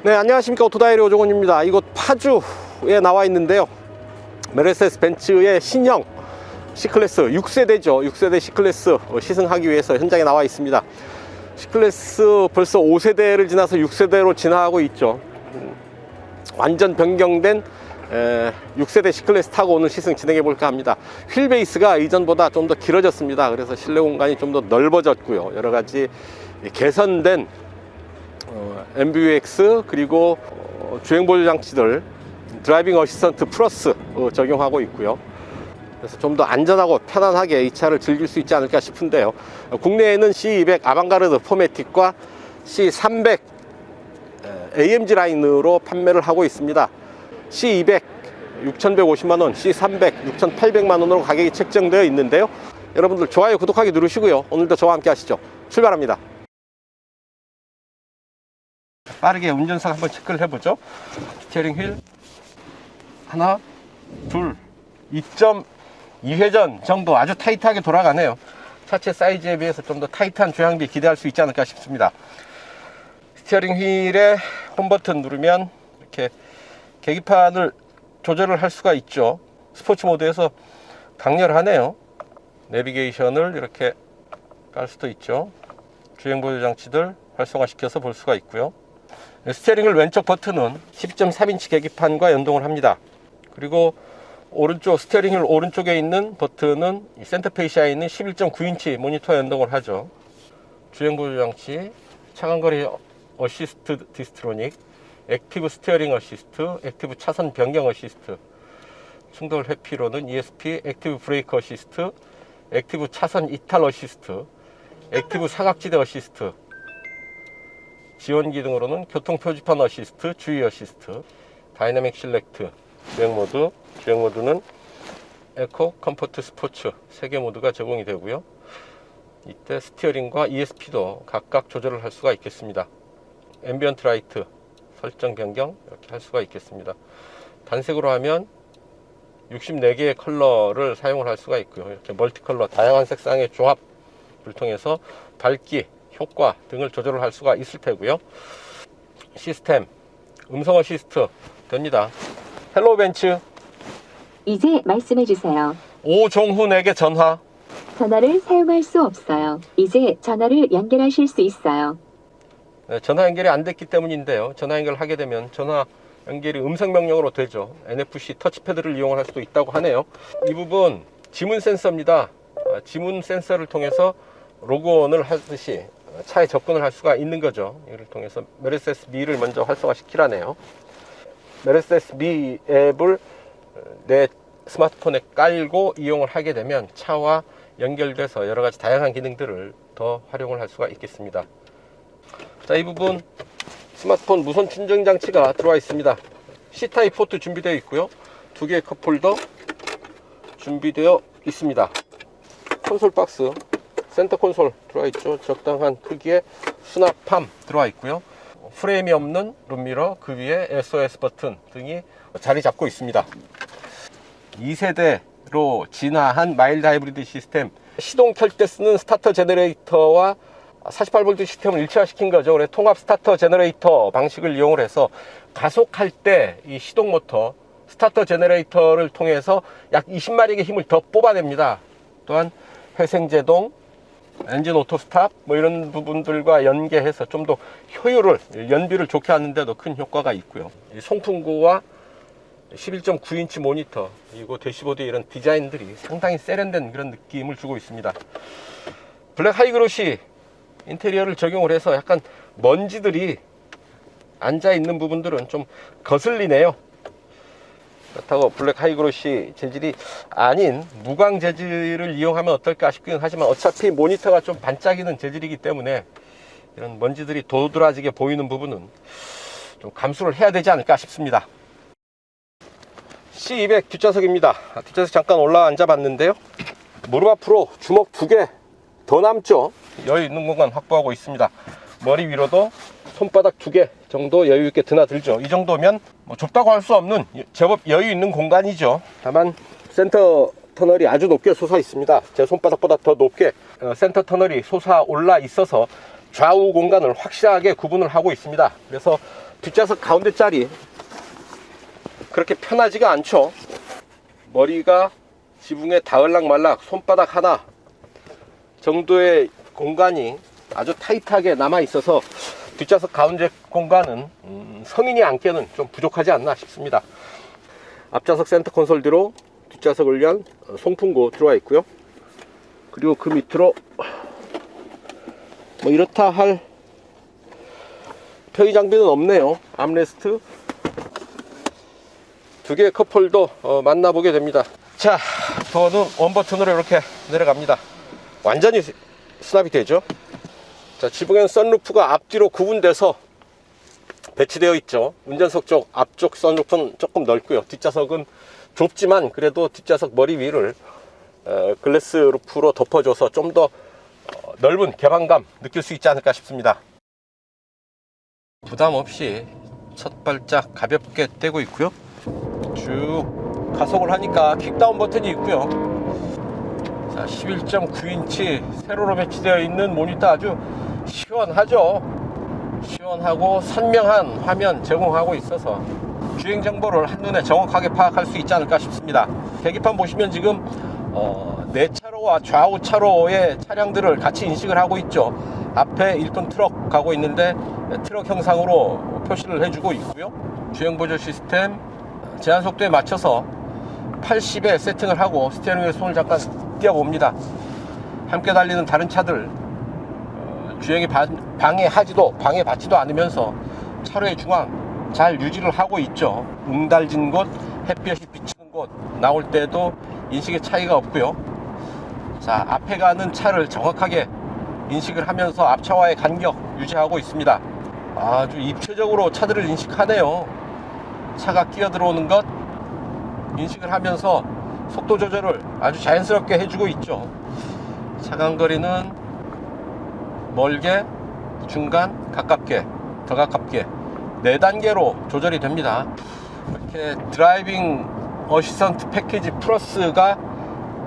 네, 안녕하십니까. 오토다이리 오종원입니다. 이곳 파주에 나와 있는데요, 메르세데스 벤츠의 신형 C클래스 6세대죠 6세대 C클래스 시승하기 위해서 현장에 나와 있습니다. C클래스 벌써 5세대를 지나서 6세대로 진화하고 있죠. 완전 변경된 6세대 C클래스 타고 오늘 시승 진행해 볼까 합니다. 휠 베이스가 이전보다 좀 더 길어졌습니다. 그래서 실내 공간이 좀 더 넓어졌고요, 여러 가지 개선된 MBUX 그리고 주행 보조 장치들, 드라이빙 어시스턴트 플러스 적용하고 있고요. 그래서 좀 더 안전하고 편안하게 이 차를 즐길 수 있지 않을까 싶은데요. 국내에는 C200 아방가르드 포매틱과 C300 AMG 라인으로 판매를 하고 있습니다. C200 6,150만원, C300 6,800만원으로 가격이 책정되어 있는데요. 여러분들 좋아요, 구독하기 누르시고요. 오늘도 저와 함께 하시죠. 출발합니다. 빠르게 운전석 한번 체크를 해보죠. 스티어링 휠 하나, 둘, 2.2회전 정도 아주 타이트하게 돌아가네요. 차체 사이즈에 비해서 좀 더 타이트한 조향비 기대할 수 있지 않을까 싶습니다. 스티어링 휠에 홈 버튼 누르면 이렇게 계기판을 조절을 할 수가 있죠. 스포츠 모드에서 강렬하네요. 내비게이션을 이렇게 깔 수도 있죠. 주행 보조 장치들 활성화시켜서 볼 수가 있고요. 스티어링 휠 왼쪽 버튼은 12.3인치 계기판과 연동을 합니다. 그리고 오른쪽 스티어링 휠 오른쪽에 있는 버튼은 센터페시아에 있는 11.9인치 모니터와 연동을 하죠. 주행 보조 장치, 차간거리 어시스트 디스트로닉, 액티브 스티어링 어시스트, 액티브 차선 변경 어시스트, 충돌 회피로는 ESP, 액티브 브레이크 어시스트, 액티브 차선 이탈 어시스트, 액티브 사각지대 어시스트, 지원 기능으로는 교통 표지판 어시스트, 주의 어시스트, 다이나믹 실렉트, 주행 모드, 주행 모드는 에코, 컴포트, 스포츠 3개 모드가 제공이 되고요. 이때 스티어링과 ESP도 각각 조절을 할 수가 있겠습니다. 앰비언트 라이트 설정 변경 이렇게 할 수가 있겠습니다. 단색으로 하면 64개의 컬러를 사용을 할 수가 있고요. 이렇게 멀티 컬러 다양한 색상의 조합을 통해서 밝기, 효과 등을 조절을 할 수가 있을 테고요. 시스템 음성 어시스트 됩니다. 헬로 벤츠, 이제 말씀해 주세요. 오종훈에게 전화. 전화를 사용할 수 없어요. 이제 전화를 연결하실 수 있어요. 네, 전화 연결이 안 됐기 때문인데요. 전화 연결을 하게 되면 전화 연결이 음성 명령으로 되죠. NFC 터치패드를 이용할 수도 있다고 하네요. 이 부분 지문 센서입니다. 지문 센서를 통해서 로그온을 하듯이 차에 접근을 할 수가 있는 거죠. 이를 통해서 메르세데스 미를 먼저 활성화시키라네요. 메르세데스 미 앱을 내 스마트폰에 깔고 이용을 하게 되면 차와 연결돼서 여러 가지 다양한 기능들을 더 활용을 할 수가 있겠습니다. 자, 이 부분 스마트폰 무선 충전 장치가 들어와 있습니다. C타입 포트 준비되어 있고요. 2개의 컵홀더 준비되어 있습니다. 콘솔 박스, 센터 콘솔 들어와 있죠. 적당한 크기의 수납함 들어와 있고요. 프레임이 없는 룸미러, 그 위에 SOS 버튼 등이 자리 잡고 있습니다. 2세대로 진화한 마일드 하이브리드 시스템, 시동 켤 때 쓰는 스타터 제너레이터와 48V 시스템을 일체화시킨 거죠. 그래서 통합 스타터 제너레이터 방식을 이용을 해서 가속할 때 이 시동 모터 스타터 제너레이터를 통해서 약 20마력의 힘을 더 뽑아냅니다. 또한 회생제동, 엔진 오토 스탑 뭐 이런 부분들과 연계해서 좀 더 효율을, 연비를 좋게 하는데도 큰 효과가 있고요. 이 송풍구와 11.9인치 모니터 그리고 대시보드 이런 디자인들이 상당히 세련된 그런 느낌을 주고 있습니다. 블랙 하이그로시 인테리어를 적용을 해서 약간 먼지들이 앉아 있는 부분들은 좀 거슬리네요. 그렇다고 블랙 하이그로시 재질이 아닌 무광 재질을 이용하면 어떨까 싶긴 하지만 어차피 모니터가 좀 반짝이는 재질이기 때문에 이런 먼지들이 도드라지게 보이는 부분은 좀 감수를 해야 되지 않을까 싶습니다. C200 뒷좌석입니다. 뒷좌석 잠깐 올라 앉아 봤는데요, 무릎 앞으로 주먹 2개 더 남죠. 여유 있는 공간 확보하고 있습니다. 머리 위로도 손바닥 2개 정도 여유 있게 드나들죠. 이 정도면 뭐 좁다고 할 수 없는 제법 여유 있는 공간이죠. 다만 센터 터널이 아주 높게 솟아 있습니다. 제 손바닥보다 더 높게 센터 터널이 솟아 올라 있어서 좌우 공간을 확실하게 구분을 하고 있습니다. 그래서 뒷좌석 가운데 자리 그렇게 편하지가 않죠. 머리가 지붕에 닿을락말락 손바닥 하나 정도의 공간이 아주 타이트하게 남아 있어서 뒷좌석 가운데 공간은 성인이 앉기에는 좀 부족하지 않나 싶습니다. 앞좌석 센터 콘솔 뒤로 뒷좌석을 위한 송풍구 들어와 있고요. 그리고 그 밑으로 뭐 이렇다 할 편의 장비는 없네요. 암레스트 두 개의 컵홀더 만나보게 됩니다. 자, 도어는 원버튼으로 이렇게 내려갑니다. 완전히 수납이 되죠. 자, 지붕에는 선루프가 앞뒤로 구분돼서 배치되어 있죠. 운전석 쪽 앞쪽 선루프는 조금 넓고요. 뒷좌석은 좁지만 그래도 뒷좌석 머리 위를 글래스 루프로 덮어줘서 좀 더 넓은 개방감 느낄 수 있지 않을까 싶습니다. 부담 없이 첫 발짝 가볍게 떼고 있고요. 쭉 가속을 하니까 킥다운 버튼이 있고요. 자, 11.9인치 세로로 배치되어 있는 모니터 아주 시원하죠. 시원하고 선명한 화면 제공하고 있어서 주행 정보를 한눈에 정확하게 파악할 수 있지 않을까 싶습니다. 계기판 보시면 지금 내차로와 좌우 차로의 차량들을 같이 인식을 하고 있죠. 앞에 1톤 트럭 가고 있는데 트럭 형상으로 표시를 해주고 있고요. 주행 보조 시스템 제한 속도에 맞춰서 80에 세팅을 하고 스티어링 휠 손을 잠깐 띄워봅니다. 함께 달리는 다른 차들 주행에 방해받지도 않으면서 차로의 중앙 잘 유지를 하고 있죠. 웅달진 곳, 햇볕이 비치는 곳 나올 때도 인식의 차이가 없고요. 자, 앞에 가는 차를 정확하게 인식을 하면서 앞차와의 간격 유지하고 있습니다. 아주 입체적으로 차들을 인식하네요. 차가 끼어 들어오는 것 인식을 하면서 속도 조절을 아주 자연스럽게 해주고 있죠. 차간거리는 멀게, 중간, 가깝게, 더 가깝게 4단계로 조절이 됩니다. 이렇게 드라이빙 어시스턴트 패키지 플러스가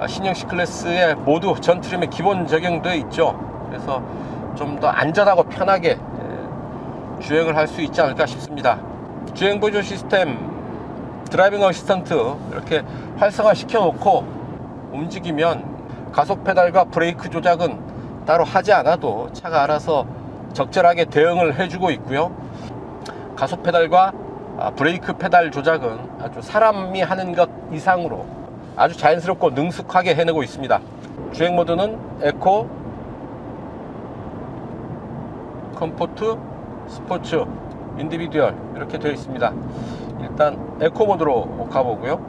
신형 C클래스에 모두 전 트림에 기본 적용되어 있죠. 그래서 좀 더 안전하고 편하게 주행을 할 수 있지 않을까 싶습니다. 주행 보조 시스템 드라이빙 어시스턴트 이렇게 활성화 시켜 놓고 움직이면 가속 페달과 브레이크 조작은 따로 하지 않아도 차가 알아서 적절하게 대응을 해주고 있고요. 가속 페달과 브레이크 페달 조작은 아주 사람이 하는 것 이상으로 아주 자연스럽고 능숙하게 해내고 있습니다. 주행 모드는 에코, 컴포트, 스포츠, 인디비듀얼 이렇게 되어 있습니다. 일단 에코 모드로 가보고요.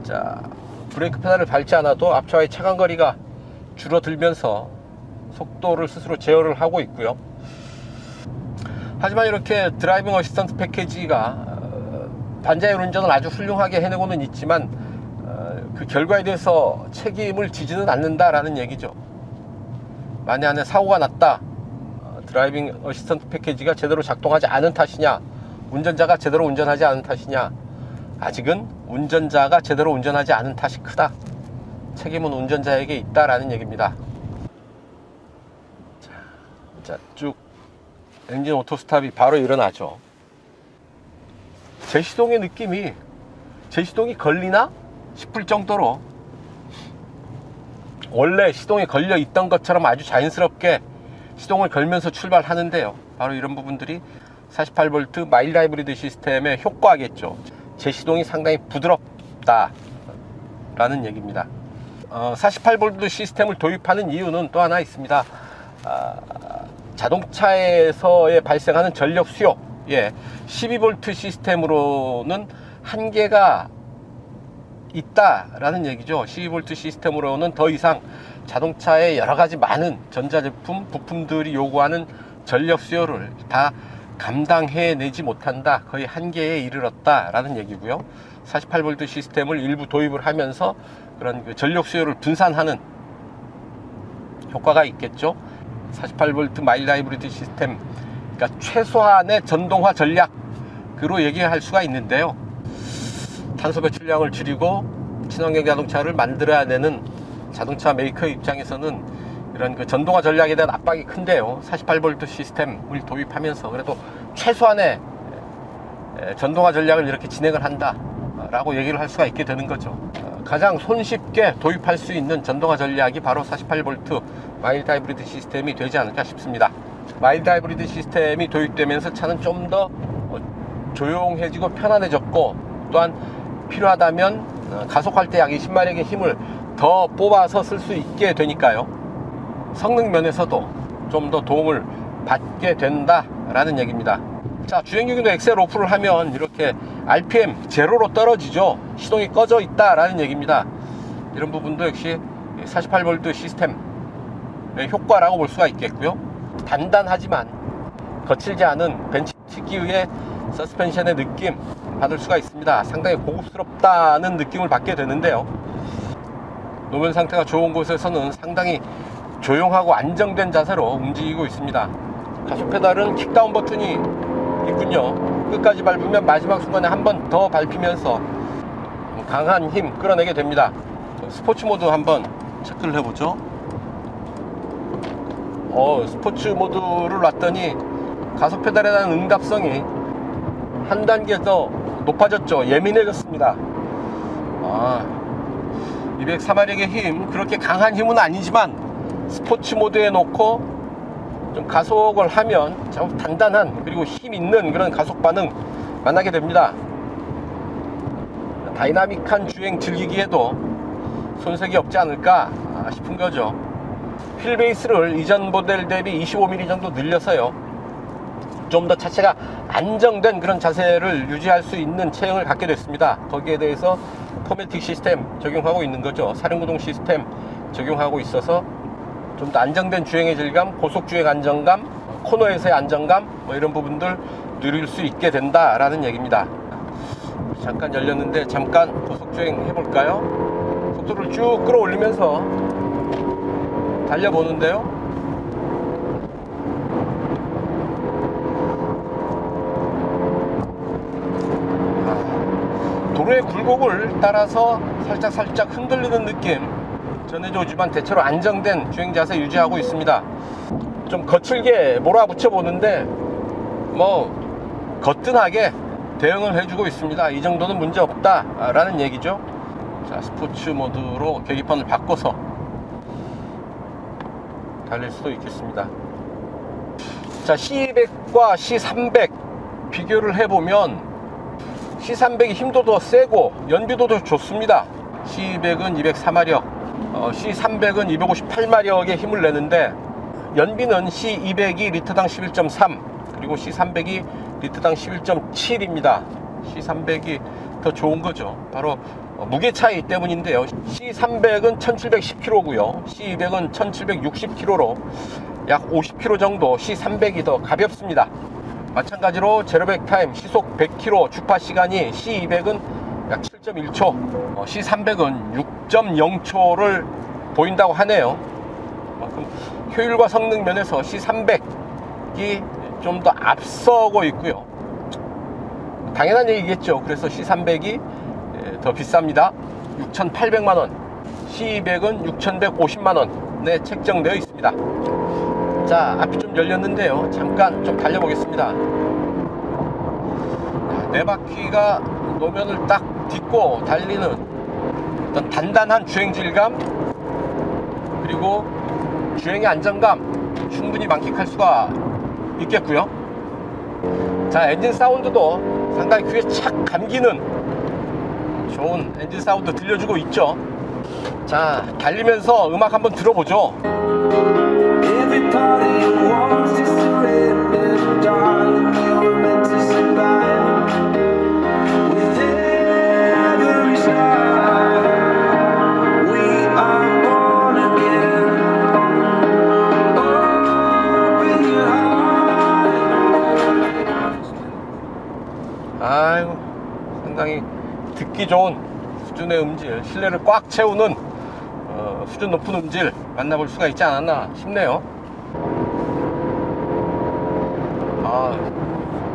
자, 브레이크 페달을 밟지 않아도 앞차와의 차간거리가 줄어들면서 속도를 스스로 제어를 하고 있고요. 하지만 이렇게 드라이빙 어시스턴트 패키지가 반자율 운전을 아주 훌륭하게 해내고는 있지만 그 결과에 대해서 책임을 지지는 않는다라는 얘기죠. 만약에 사고가 났다, 드라이빙 어시스턴트 패키지가 제대로 작동하지 않은 탓이냐, 운전자가 제대로 운전하지 않은 탓이냐, 아직은 운전자가 제대로 운전하지 않은 탓이 크다. 책임은 운전자에게 있다라는 얘기입니다. 자, 쭉 엔진 오토 스탑이 바로 일어나죠. 제시동의 느낌이, 제시동이 걸리나 싶을 정도로 원래 시동이 걸려 있던 것처럼 아주 자연스럽게 시동을 걸면서 출발하는데요. 바로 이런 부분들이 48V 마일드 하이브리드 시스템의 효과겠죠. 제시동이 상당히 부드럽다 라는 얘기입니다. 48V 시스템을 도입하는 이유는 또 하나 있습니다. 자동차에서의 발생하는 전력 수요, 12V 시스템으로는 한계가 있다라는 얘기죠. 12V 시스템으로는 더 이상 자동차의 여러가지 많은 전자제품, 부품들이 요구하는 전력 수요를 다 감당해내지 못한다. 거의 한계에 이르렀다라는 얘기고요. 48V 시스템을 일부 도입을 하면서 그런 그 전력 수요를 분산하는 효과가 있겠죠. 48V 마일드 하이브리드 시스템, 그러니까 최소한의 전동화 전략으로 얘기할 수가 있는데요. 탄소 배출량을 줄이고 친환경 자동차를 만들어야 되는 자동차 메이커 입장에서는 이런 그 전동화 전략에 대한 압박이 큰데요. 48V 시스템을 도입하면서 그래도 최소한의 전동화 전략을 이렇게 진행을 한다 라고 얘기를 할 수가 있게 되는 거죠. 가장 손쉽게 도입할 수 있는 전동화 전략이 바로 48V 마일드 하이브리드 시스템이 되지 않을까 싶습니다. 마일드 하이브리드 시스템이 도입되면서 차는 좀 더 조용해지고 편안해졌고, 또한 필요하다면 가속할 때 약 20마력의 힘을 더 뽑아서 쓸 수 있게 되니까요. 성능 면에서도 좀 더 도움을 받게 된다라는 얘기입니다. 자, 주행기능도 엑셀 오프를 하면 이렇게 RPM 제로로 떨어지죠. 시동이 꺼져 있다라는 얘기입니다. 이런 부분도 역시 48V 시스템의 효과라고 볼 수가 있겠고요. 단단하지만 거칠지 않은 벤치 특유의 서스펜션의 느낌 받을 수가 있습니다. 상당히 고급스럽다는 느낌을 받게 되는데요. 노면 상태가 좋은 곳에서는 상당히 조용하고 안정된 자세로 움직이고 있습니다. 가속 페달은 킥다운 버튼이 있군요. 끝까지 밟으면 마지막 순간에 한 번 더 밟히면서 강한 힘 끌어내게 됩니다. 스포츠 모드 한번 체크를 해보죠. 스포츠 모드를 놨더니 가속 페달에 대한 응답성이 한 단계 더 높아졌죠. 예민해졌습니다. 204마력의 힘, 그렇게 강한 힘은 아니지만 스포츠 모드에 놓고 좀 가속을 하면 좀 단단한 그리고 힘 있는 그런 가속 반응 만나게 됩니다. 다이나믹한 주행 즐기기에도 손색이 없지 않을까 싶은 거죠. 휠 베이스를 이전 모델 대비 25mm 정도 늘려서요, 좀 더 차체가 안정된 그런 자세를 유지할 수 있는 체형을 갖게 됐습니다. 거기에 대해서 포매틱 시스템 적용하고 있는 거죠. 사륜구동 시스템 적용하고 있어서 좀 더 안정된 주행의 질감, 고속주행 안정감, 코너에서의 안정감, 이런 부분들 누릴 수 있게 된다라는 얘기입니다. 잠깐 열렸는데 잠깐 고속주행 해볼까요? 속도를 쭉 끌어올리면서 달려보는데요. 도로의 굴곡을 따라서 살짝 흔들리는 느낌 전해주지만 대체로 안정된 주행 자세 유지하고 있습니다. 좀 거칠게 몰아붙여 보는데 거뜬하게 대응을 해주고 있습니다. 이 정도는 문제 없다 라는 얘기죠. 자, 스포츠 모드로 계기판을 바꿔서 달릴 수도 있겠습니다. 자, C200과 C300 비교를 해보면 C300이 힘도 더 세고 연비도 더 좋습니다. C200은 204마력, C300은 258마력의 힘을 내는데 연비는 C200이 리터당 11.3, 그리고 C300이 리터당 11.7입니다. C300이 더 좋은 거죠. 바로 무게 차이 때문인데요. C300은 1710kg고요. C200은 1760kg로 약 50kg 정도 C300이 더 가볍습니다. 마찬가지로 제로백 타임 시속 100km 주파 시간이 C200은 약 7.1초, C300은 6.0초를 보인다고 하네요. 효율과 성능 면에서 C300이 좀 더 앞서고 있고요. 당연한 얘기겠죠. 그래서 C300이 더 비쌉니다. 6,800만원, C200은 6,150만원에 책정되어 있습니다. 자, 앞이 좀 열렸는데요. 잠깐 좀 달려보겠습니다. 네 바퀴가 노면을 딱 딛고 달리는 어떤 단단한 주행 질감, 그리고 주행의 안정감 충분히 만끽할 수가 있겠고요. 자, 엔진 사운드도 상당히 귀에 착 감기는 좋은 엔진 사운드 들려주고 있죠. 자, 달리면서 음악 한번 들어보죠. Everybody wants to surrender, darling. We were meant to survive with every star. We are born again. Open your heart. 아이고, 상당히 듣기 좋은 수준의 음질, 실내를 꽉 채우는 수준 높은 음질 만나볼 수가 있지 않았나 싶네요.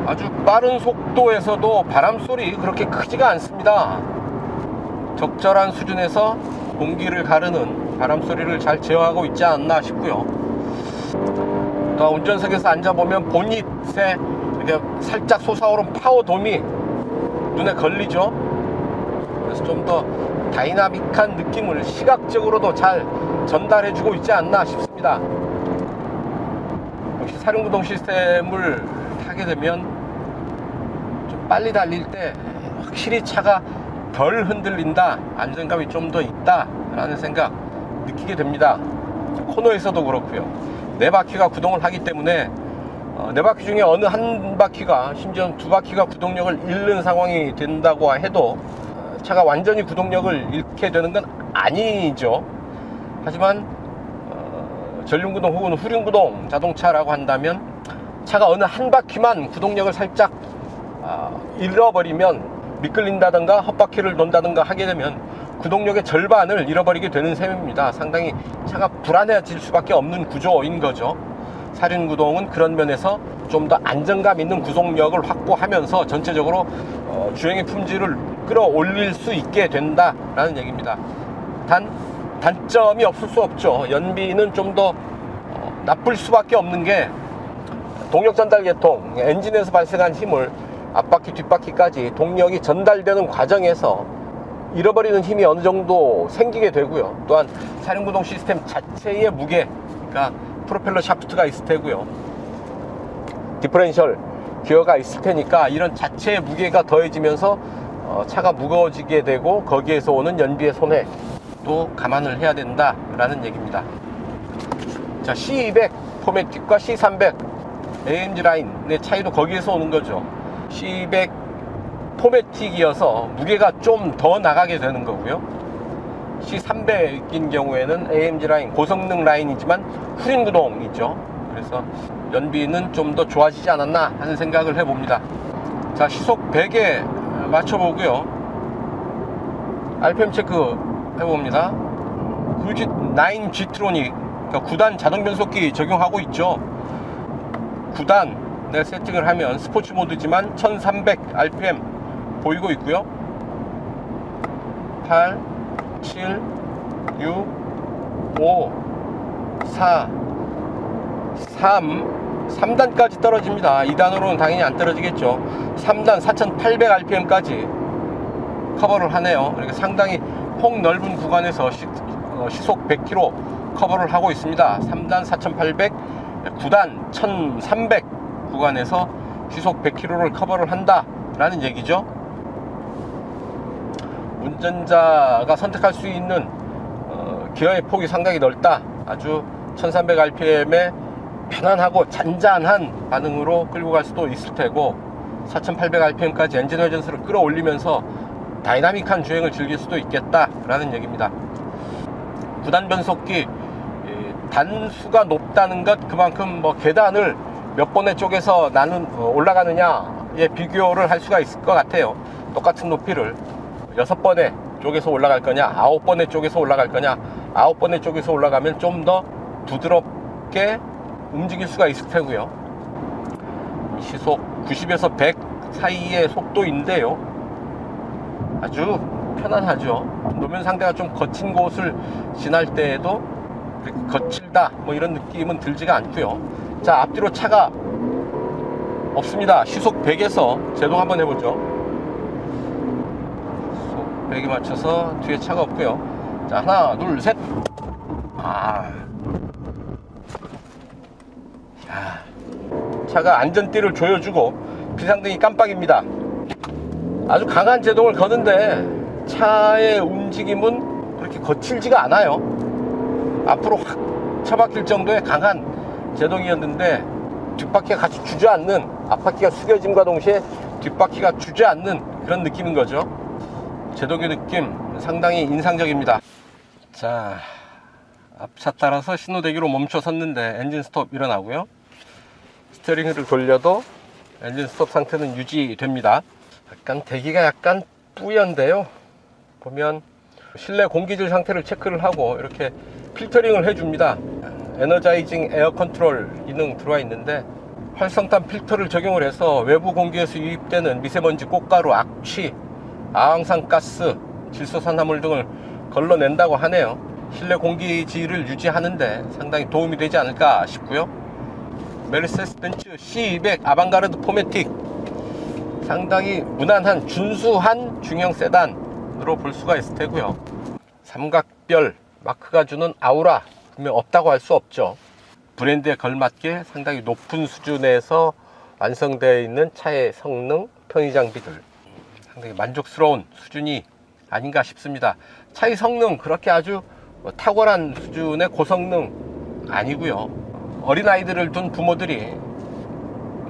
아주 빠른 속도에서도 바람소리 그렇게 크지가 않습니다. 적절한 수준에서 공기를 가르는 바람 소리를 잘 제어하고 있지 않나 싶고요. 또 운전석에서 앉아보면 보닛에 이렇게 살짝 솟아오른 파워돔이 눈에 걸리죠. 그래서 좀 더 다이나믹한 느낌을 시각적으로도 잘 전달해주고 있지 않나 싶습니다. 역시 사륜구동 시스템을 타게 되면 좀 빨리 달릴 때 확실히 차가 덜 흔들린다, 안정감이 좀 더 있다 라는 생각 느끼게 됩니다. 코너에서도 그렇고요. 네 바퀴가 구동을 하기 때문에 네 바퀴 중에 어느 한 바퀴가, 심지어 두 바퀴가 구동력을 잃는 상황이 된다고 해도 차가 완전히 구동력을 잃게 되는 건 아니죠. 하지만 전륜구동 혹은 후륜구동 자동차라고 한다면 차가 어느 한 바퀴만 구동력을 살짝 잃어버리면, 미끌린다든가 헛바퀴를 돈다든가 하게 되면 구동력의 절반을 잃어버리게 되는 셈입니다. 상당히 차가 불안해질 수밖에 없는 구조인 거죠. 사륜구동은 그런 면에서 좀 더 안정감 있는 구동력을 확보하면서 전체적으로 주행의 품질을 끌어올릴 수 있게 된다라는 얘기입니다. 단점이 없을 수 없죠. 연비는 좀 더 나쁠 수밖에 없는 게, 동력 전달 계통, 엔진에서 발생한 힘을 앞바퀴 뒷바퀴까지 동력이 전달되는 과정에서 잃어버리는 힘이 어느 정도 생기게 되고요. 또한 사륜구동 시스템 자체의 무게, 그러니까 프로펠러 샤프트가 있을 테고요, 디퍼렌셜 기어가 있을 테니까 이런 자체의 무게가 더해지면서 차가 무거워지게 되고, 거기에서 오는 연비의 손해도 감안을 해야 된다라는 얘기입니다. 자, C200 포매틱과 C300 AMG 라인의 차이도 거기에서 오는 거죠. C200 포매틱이어서 무게가 좀 더 나가게 되는 거고요. C300인 경우에는 AMG 라인, 고성능 라인이지만 후륜구동이죠. 그래서 연비는 좀 더 좋아지지 않았나 하는 생각을 해봅니다. 자, 시속 100에 맞춰보고요. RPM 체크 해봅니다. 굴짓 9 G트로닉, 그러니까 9단 자동 변속기 적용하고 있죠. 9단에 세팅을 하면 스포츠 모드지만 1300 RPM 보이고 있고요. 8, 7, 6, 5, 4, 3단까지 떨어집니다. 2단으로는 당연히 안 떨어지겠죠. 3단 4800 RPM까지 커버를 하네요. 그러니까 상당히 폭넓은 구간에서 시속 100km 커버를 하고 있습니다. 3단 4800, 9단 1300 구간에서 시속 100km를 커버를 한다 라는 얘기죠. 운전자가 선택할 수 있는 기어의 폭이 상당히 넓다. 아주 1300rpm에 편안하고 잔잔한 반응으로 끌고 갈 수도 있을 테고, 4800rpm까지 엔진 회전수를 끌어올리면서 다이나믹한 주행을 즐길 수도 있겠다라는 얘기입니다. 9단 변속기 단수가 높다는 것, 그만큼 계단을 몇 번의 쪽에서 올라가느냐에 비교를 할 수가 있을 것 같아요. 똑같은 높이를 6번의 쪽에서 올라갈 거냐, 9번의 쪽에서 올라갈 거냐. 9번의 쪽에서 올라가면 좀 더 부드럽게 움직일 수가 있을 테고요. 시속 90에서 100 사이의 속도인데요, 아주 편안하죠. 노면 상대가 좀 거친 곳을 지날 때에도 거칠다 이런 느낌은 들지가 않고요. 자, 앞뒤로 차가 없습니다. 시속 100에서 제동 한번 해보죠. 시속 100에 맞춰서 뒤에 차가 없고요. 자, 하나 둘 셋. 차가 안전띠를 조여주고 비상등이 깜빡입니다. 아주 강한 제동을 거는데 차의 움직임은 그렇게 거칠지가 않아요. 앞으로 확 처박힐 정도의 강한 제동이었는데 뒷바퀴가 같이 주저앉는, 앞바퀴가 숙여짐과 동시에 뒷바퀴가 주저앉는 그런 느낌인 거죠. 제동의 느낌 상당히 인상적입니다. 자, 앞차 따라서 신호대기로 멈춰 섰는데 엔진 스톱 일어나고요. 스티어링을 돌려도 엔진 스톱 상태는 유지됩니다. 대기가 약간 뿌연데요. 보면 실내 공기질 상태를 체크를 하고 이렇게 필터링을 해줍니다. 에너자이징 에어 컨트롤 기능 들어와 있는데, 활성탄 필터를 적용을 해서 외부 공기에서 유입되는 미세먼지, 꽃가루, 악취, 아황산가스, 질소산화물 등을 걸러낸다고 하네요. 실내 공기질을 유지하는데 상당히 도움이 되지 않을까 싶고요. 메르세데스 벤츠 C200 아방가르드 포매틱, 상당히 무난한 준수한 중형 세단으로 볼 수가 있을 테고요. 삼각별 마크가 주는 아우라 분명 없다고 할 수 없죠. 브랜드에 걸맞게 상당히 높은 수준에서 완성되어 있는 차의 성능, 편의 장비들, 상당히 만족스러운 수준이 아닌가 싶습니다. 차의 성능 그렇게 아주 탁월한 수준의 고성능 아니고요. 어린아이들을 둔 부모들이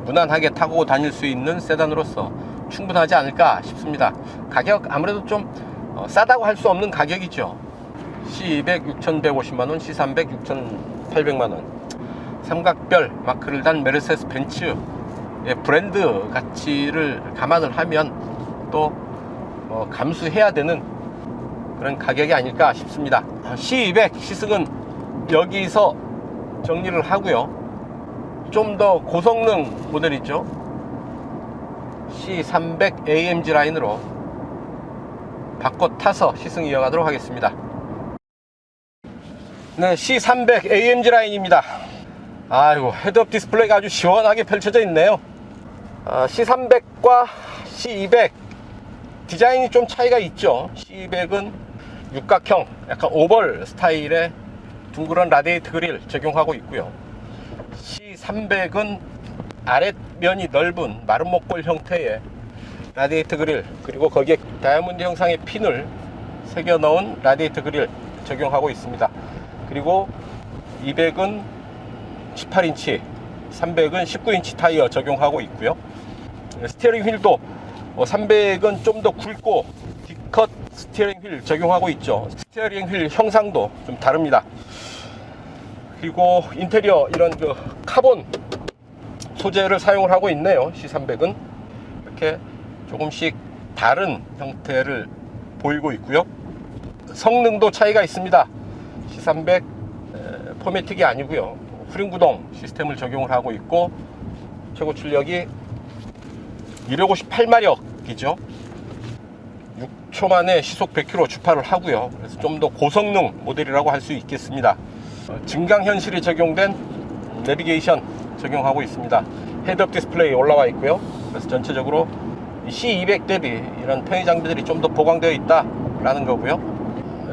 무난하게 타고 다닐 수 있는 세단으로서 충분하지 않을까 싶습니다. 가격 아무래도 좀 싸다고 할 수 없는 가격이죠. C200 6,150만원, C300 6,800만원. 삼각별 마크를 단 메르세데스 벤츠의 브랜드 가치를 감안을 하면 또 감수해야 되는 그런 가격이 아닐까 싶습니다. C200 시승은 여기서 정리를 하고요. 좀 더 고성능 모델이죠. C300 AMG 라인으로 바꿔 타서 시승 이어가도록 하겠습니다. 네, C300 AMG 라인입니다. 아이고, 헤드업 디스플레이가 아주 시원하게 펼쳐져 있네요. C300과 C200 디자인이 좀 차이가 있죠. C200은 육각형, 약간 오벌 스타일의 둥그런 라디에이터 그릴 적용하고 있고요. C300은 아랫면이 넓은 마른 목골 형태의 라디에이터 그릴, 그리고 거기에 다이아몬드 형상의 핀을 새겨 넣은 라디에이터 그릴 적용하고 있습니다. 그리고 200은 18인치, 300은 19인치 타이어 적용하고 있고요. 스티어링 휠도 300은 좀 더 굵고 D컷 스티어링 휠 적용하고 있죠. 스티어링 휠 형상도 좀 다릅니다. 그리고 인테리어 이런 그 카본 소재를 사용을 하고 있네요. C300은 이렇게 조금씩 다른 형태를 보이고 있고요. 성능도 차이가 있습니다. C300 포매틱이 아니고요. 후륜구동 시스템을 적용을 하고 있고, 최고 출력이 258마력이죠. 6초 만에 시속 100km 주파를 하고요. 그래서 좀 더 고성능 모델이라고 할 수 있겠습니다. 증강현실이 적용된 내비게이션 적용하고 있습니다. 헤드업 디스플레이 올라와 있고요. 그래서 전체적으로 C200 대비 이런 편의 장비들이 좀 더 보강되어 있다라는 거고요.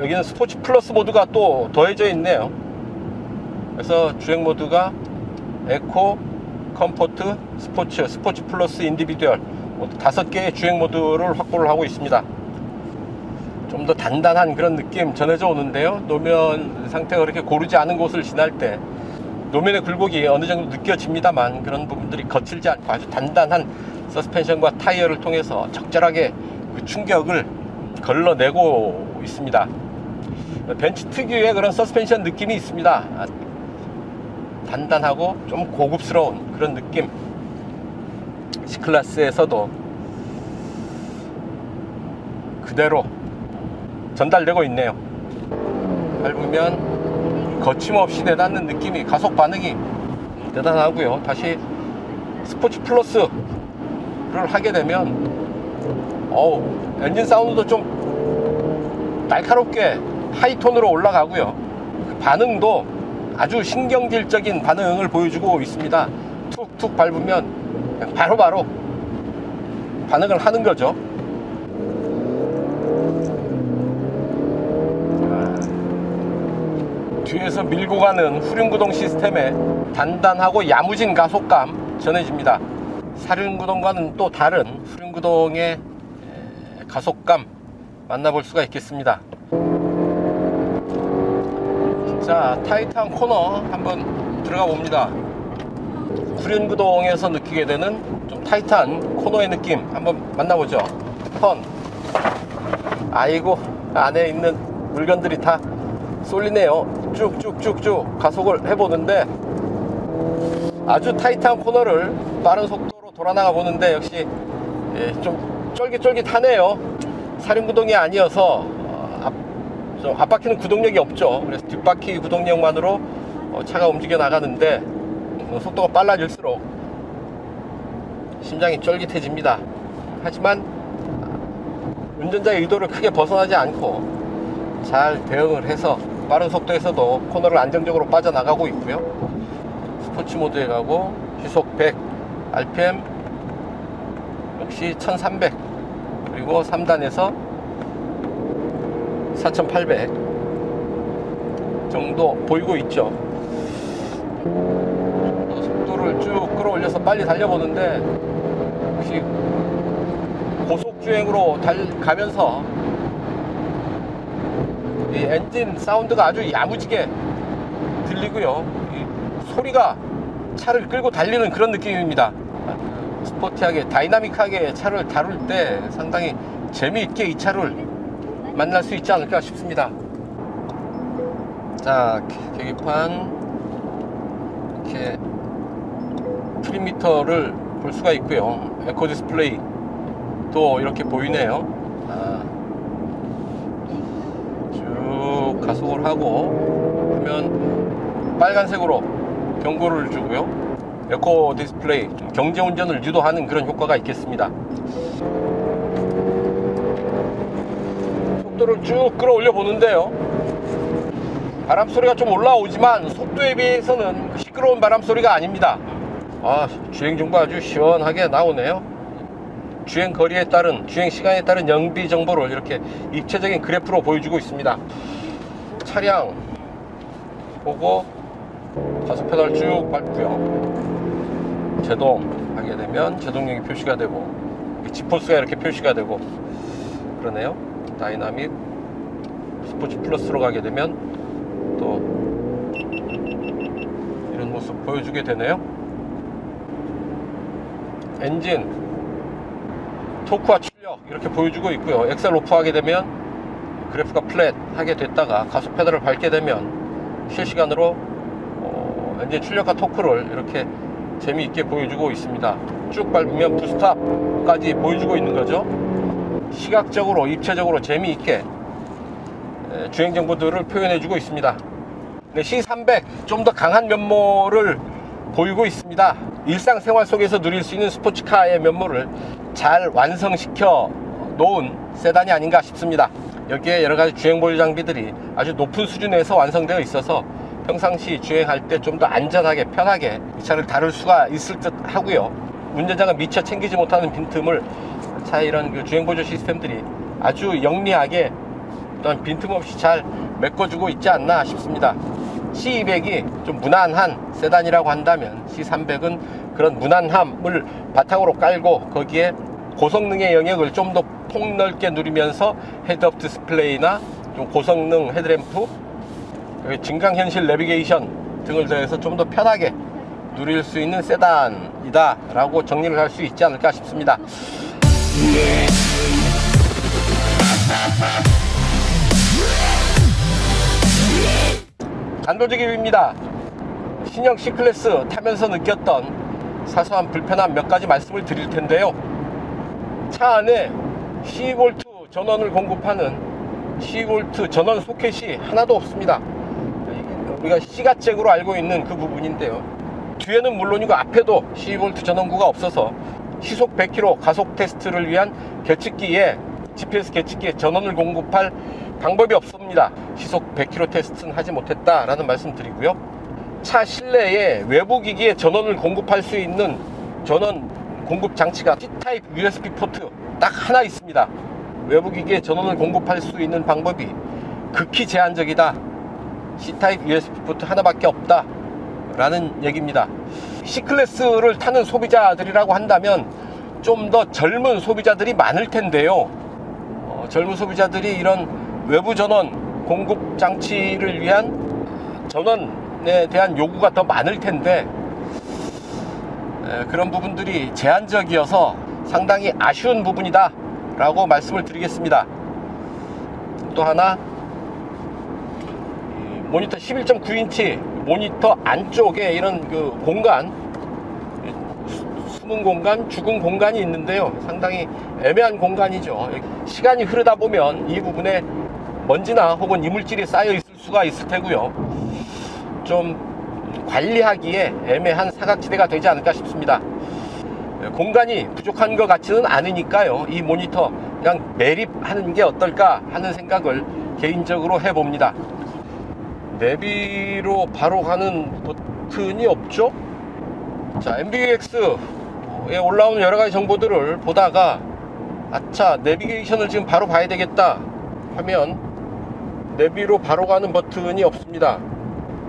여기는 스포츠 플러스 모드가 또 더해져 있네요. 그래서 주행 모드가 에코, 컴포트, 스포츠, 스포츠 플러스 인디비듀얼 5개의 주행 모드를 확보를 하고 있습니다. 좀 더 단단한 그런 느낌 전해져 오는데요. 노면 상태가 그렇게 고르지 않은 곳을 지날 때 노면의 굴곡이 어느 정도 느껴집니다만, 그런 부분들이 거칠지 않고 아주 단단한 서스펜션과 타이어를 통해서 적절하게 그 충격을 걸러내고 있습니다. 벤츠 특유의 그런 서스펜션 느낌이 있습니다. 단단하고 좀 고급스러운 그런 느낌, C클래스에서도 그대로 전달되고 있네요. 밟으면 거침없이 내닿는 느낌이, 가속 반응이 대단하고요. 다시 스포츠 플러스를 하게 되면 엔진 사운드도 좀 날카롭게 하이톤으로 올라가고요. 그 반응도 아주 신경질적인 반응을 보여주고 있습니다. 툭툭 밟으면 그냥 바로바로 반응을 하는 거죠. 뒤에서 밀고 가는 후륜구동 시스템의 단단하고 야무진 가속감 전해집니다. 사륜구동과는 또 다른 후륜구동의 가속감 만나볼 수가 있겠습니다. 자, 타이트한 코너 한번 들어가 봅니다. 후륜구동에서 느끼게 되는 좀 타이트한 코너의 느낌 한번 만나보죠. 턴. 아이고, 안에 있는 물건들이 다 쏠리네요. 쭉쭉쭉쭉 가속을 해보는데 아주 타이트한 코너를 빠른 속도로 돌아나가 보는데 역시 좀 쫄깃쫄깃하네요. 사륜구동이 아니어서 앞바퀴는 구동력이 없죠. 그래서 뒷바퀴 구동력만으로 차가 움직여 나가는데 속도가 빨라질수록 심장이 쫄깃해집니다. 하지만 운전자의 의도를 크게 벗어나지 않고 잘 대응을 해서 빠른 속도에서도 코너를 안정적으로 빠져나가고 있고요. 스포츠 모드에 가고 시속 100, RPM 역시 1300, 그리고 3단에서 4800 정도 보이고 있죠. 속도를 쭉 끌어올려서 빨리 달려보는데 역시 고속주행으로 가면서 이 엔진 사운드가 아주 야무지게 들리고요. 이 소리가 차를 끌고 달리는 그런 느낌입니다. 스포티하게 다이나믹하게 차를 다룰 때 상당히 재미있게 이 차를 만날 수 있지 않을까 싶습니다. 자, 계기판 이렇게 트림미터를 볼 수가 있고요. 에코 디스플레이 또 이렇게 보이네요. 쭉 가속을 하고 하면 빨간색으로 경고를 주고요. 에코 디스플레이 경제 운전을 유도하는 그런 효과가 있겠습니다. 속도를 쭉 끌어올려 보는데요. 바람 소리가 좀 올라오지만 속도에 비해서는 시끄러운 바람 소리가 아닙니다. 주행 정보 아주 시원하게 나오네요. 주행 거리에 따른, 주행 시간에 따른 영비 정보를 이렇게 입체적인 그래프로 보여주고 있습니다. 차량 보고 가속 페달 쭉 밟고요. 제동 하게 되면 제동력이 표시가 되고 G포스가 이렇게 표시가 되고 그러네요. 다이나믹 스포츠 플러스로 가게 되면 또 이런 모습 보여주게 되네요. 엔진 토크와 출력 이렇게 보여주고 있고요. 엑셀 오프 하게 되면 그래프가 플랫 하게 됐다가 가속 페달을 밟게 되면 실시간으로 엔진 출력과 토크를 이렇게 재미있게 보여주고 있습니다. 쭉 밟으면 부스탑까지 보여주고 있는 거죠. 시각적으로 입체적으로 재미있게 주행 정보들을 표현해주고 있습니다. C300 좀 더 강한 면모를 보이고 있습니다. 일상생활 속에서 누릴 수 있는 스포츠카의 면모를 잘 완성시켜 놓은 세단이 아닌가 싶습니다. 여기에 여러가지 주행보유 장비들이 아주 높은 수준에서 완성되어 있어서 평상시 주행할 때 좀 더 안전하게 편하게 이 차를 다룰 수가 있을 듯 하고요. 운전자가 미처 챙기지 못하는 빈틈을 차의 이런 그 주행보조 시스템들이 아주 영리하게 또한 빈틈없이 잘 메꿔주고 있지 않나 싶습니다. C200이 좀 무난한 세단이라고 한다면 C300은 그런 무난함을 바탕으로 깔고 거기에 고성능의 영역을 좀 더 폭넓게 누리면서 헤드업 디스플레이나 좀 고성능 헤드램프, 증강현실 내비게이션 등을 더해서 좀 더 편하게 누릴 수 있는 세단이다 라고 정리를 할 수 있지 않을까 싶습니다. 단도직입입니다. 신형 C클래스 타면서 느꼈던 사소한 불편함 몇 가지 말씀을 드릴 텐데요. 차 안에 12V 전원을 공급하는 12V 전원 소켓이 하나도 없습니다. 우리가 C가잭으로 알고 있는 그 부분인데요. 뒤에는 물론이고 앞에도 12V 전원구가 없어서 시속 100km 가속 테스트를 위한 계측기에 GPS 계측기에 전원을 공급할 방법이 없습니다. 시속 100km 테스트는 하지 못했다라는 말씀 드리고요. 차 실내에 외부 기기에 전원을 공급할 수 있는 전원 공급 장치가 C타입 USB 포트 딱 하나 있습니다. 외부 기기에 전원을 공급할 수 있는 방법이 극히 제한적이다. C타입 USB 포트 하나밖에 없다 라는 얘기입니다. C클래스를 타는 소비자들이라고 한다면 좀 더 젊은 소비자들이 많을 텐데요. 젊은 소비자들이 이런 외부 전원 공급 장치를 위한 전원에 대한 요구가 더 많을 텐데 그런 부분들이 제한적이어서 상당히 아쉬운 부분이다 라고 말씀을 드리겠습니다. 또 하나, 모니터 11.9인치 모니터 안쪽에 이런 그 공간, 숨은 공간, 죽은 공간이 있는데요. 상당히 애매한 공간이죠. 시간이 흐르다 보면 이 부분에 먼지나 혹은 이물질이 쌓여 있을 수가 있을 테고요. 좀 관리하기에 애매한 사각지대가 되지 않을까 싶습니다. 공간이 부족한 것 같지는 않으니까요. 이 모니터 그냥 매립하는 게 어떨까 하는 생각을 개인적으로 해봅니다. 내비로 바로 가는 버튼이 없죠. 자, MBUX에 올라오는 여러가지 정보들을 보다가 아차, 내비게이션을 지금 바로 봐야 되겠다 하면 내비로 바로 가는 버튼이 없습니다.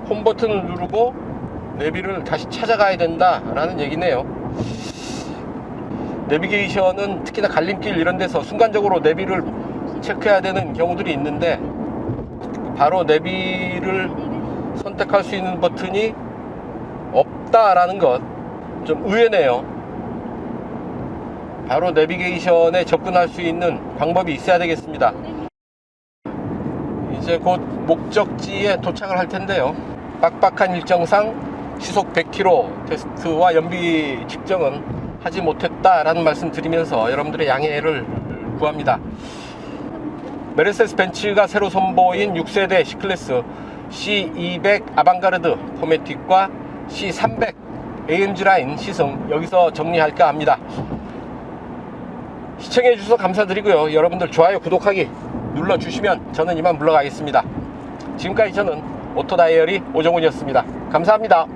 홈 버튼을 누르고 내비를 다시 찾아가야 된다 라는 얘기네요. 내비게이션은 특히나 갈림길 이런 데서 순간적으로 내비를 체크해야 되는 경우들이 있는데 바로 내비를 선택할 수 있는 버튼이 없다라는 것 좀 의외네요. 바로 내비게이션에 접근할 수 있는 방법이 있어야 되겠습니다. 이제 곧 목적지에 도착을 할 텐데요. 빡빡한 일정상 시속 100km 테스트와 연비 측정은 하지 못했다라는 말씀 드리면서 여러분들의 양해를 구합니다. 메르세데스 벤츠가 새로 선보인 6세대 C클래스 C200 아방가르드 포매틱과 C300 AMG 라인 시승 여기서 정리할까 합니다. 시청해 주셔서 감사드리고요. 여러분들 좋아요, 구독하기 눌러주시면 저는 이만 물러가겠습니다. 지금까지 저는 오토다이어리 오정훈이었습니다. 감사합니다.